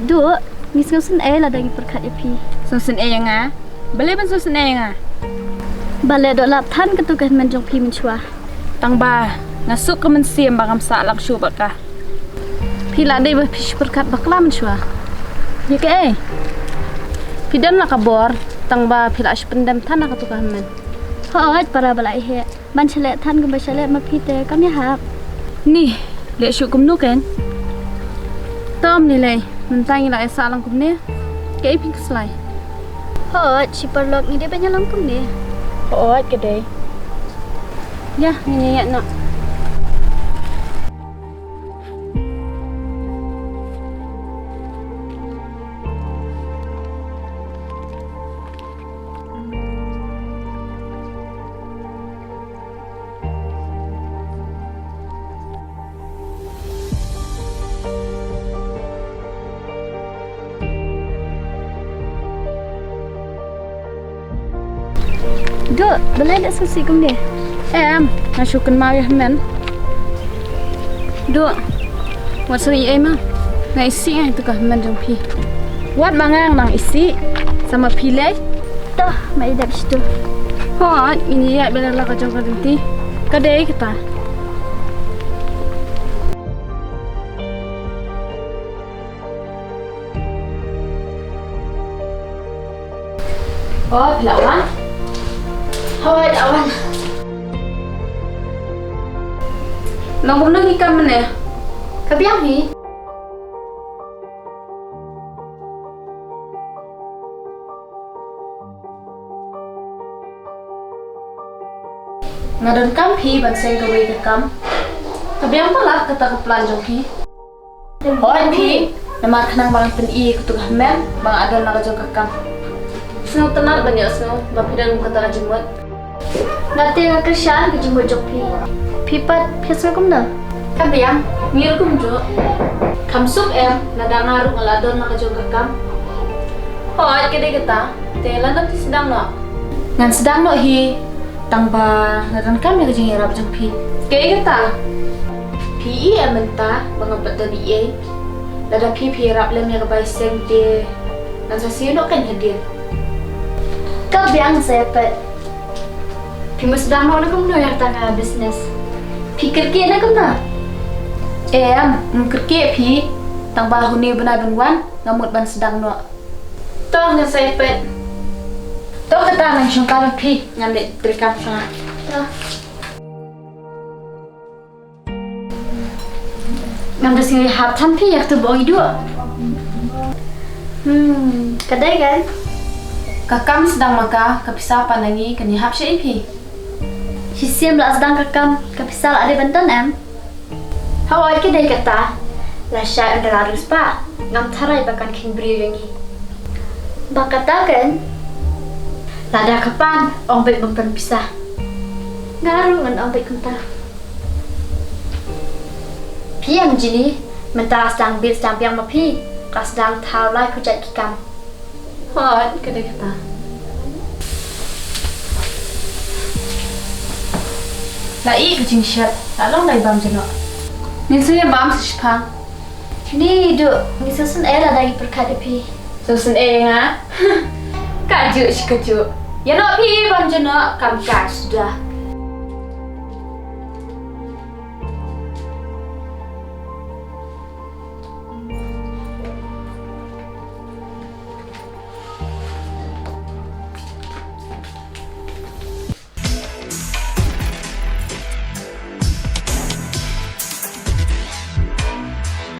Duk, ngis ngusun lah lagi perkat ya pi. Susun yang ngah. Beli ban susun yang ngah. Balik dok lap tan ketukan menjong pi mencua. Tang ba ngasuk ke mensiam bangam salak syu bakah. Pi lah deh pi perkat bakla mencua. Ya ke Pi dan lah kabor. Tang ba pi lah pendam tan lah ketukan men. Hoi para balai he. Ban celek tan ke celek ma pi te kami hap. Nih, lihat syu kum nu kan. Tom nilai mentang ila esa lang kum ne. Ke pi keslai. Hoi si perlok ni dia banyak langkum ni. Oh, ke deh. Ya, ini ya nak. Duk, balai dak susi kum dia. Em, nasukan mau ya men. Duk. Wat seri mah. Ngai isi ai tu kah men jong pi. Wat mangang nang isi sama pilih. Dah, mai dak situ. Hot, ini ya benar lah kacau kadenti. Kadai kita. Oh, pelawan. Hoi, awan. Long nak ikan mana? Kabiang ni. Ngadon kam pi ban seng kawai ke kam. Kabiang pala kata ke pelanjong pi. Hoi pi, nama kenang bang pen I kutu mem bang adon nak jong ke kam. Snow tenar banyak snow, bapidan kata jemut. Nanti nak kerjaan ke jumpa jok pi. Pipat piasa kum dah. Kabiang, ngil kum jo. Kam sup nada ngaruh ngaladon nak jong ke kam. Hoi kede kita, telan nanti sedang no. Ngan sedang no hi. Tangba nadan kami kerja ngira jong pi. Kaya kita. Pi mentah mengabat dari Lada pi rap lem yang baik seng de. Nanti sino kan hadir. Kabiang sepet. Pi sedang mau nak kum yang tengah bisnes. Pikir ke nak kum na. Kerke pi. Tangba huni benar benwan ngamut ban sedang no. Toh ngan sepet. Toh kata nang syongkar pi ngan dek terikam sana. Ngam dah sini hap tan pi yak tu boi dua. Kadai kan? Kakam sedang maka kapisah panangi kani hap syai pi. Siam lah sedang kakam kapisal ada bantuan Hawai kedai kata. Lah syai under harus pa. Ngam tarai bahkan kin beri rengi. Bakata kan? Lada kapan orang baik bangtan pisah. Ngaruh dengan orang baik kentah. Piam jini mentara sedang bil sedang piang mapi. Kas sedang tahu lai kujat kikam. Hot kedai kata. Lai kucing syat, tak long lai bam jenok. Nisanya bam sishpang. Ni duk, ni susun lah lagi perkat pi. Susun nga. Kaju si kaju. Ya nak pi bam jenok kam kas sudah.